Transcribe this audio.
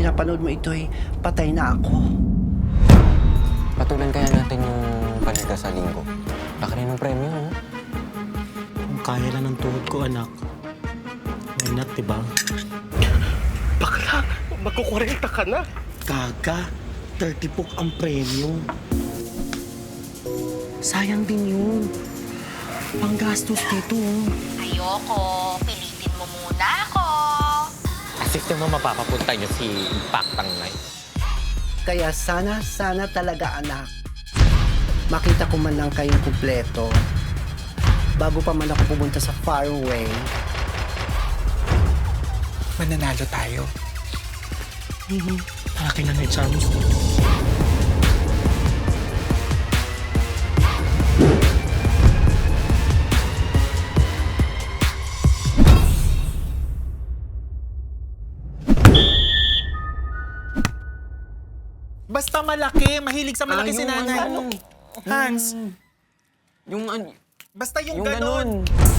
pinapanood mo ito'y patay na ako. Patulan kaya natin yung palida sa linggo. Laki rin ng premyo, no? Kung kaya lang ng tuhod ko, anak. Why not, diba? Bakla, magkukurenta ka na. Gaga, 30 book ang premyo. Sayang din yun. Panggastos dito, oh. Ayoko. Pilitin mo muna ako. Assist mo mapapapunta niyo si Impactang Night. Kaya sana talaga anak, makita ko man lang kayong kumpleto bago pa man ako pumunta sa faraway. Mananalo tayo. Malaki lang yung chance. Basta malaki, mahilig sa malaki si nanay. Hans, Yung basta yung yung ganon. ganun.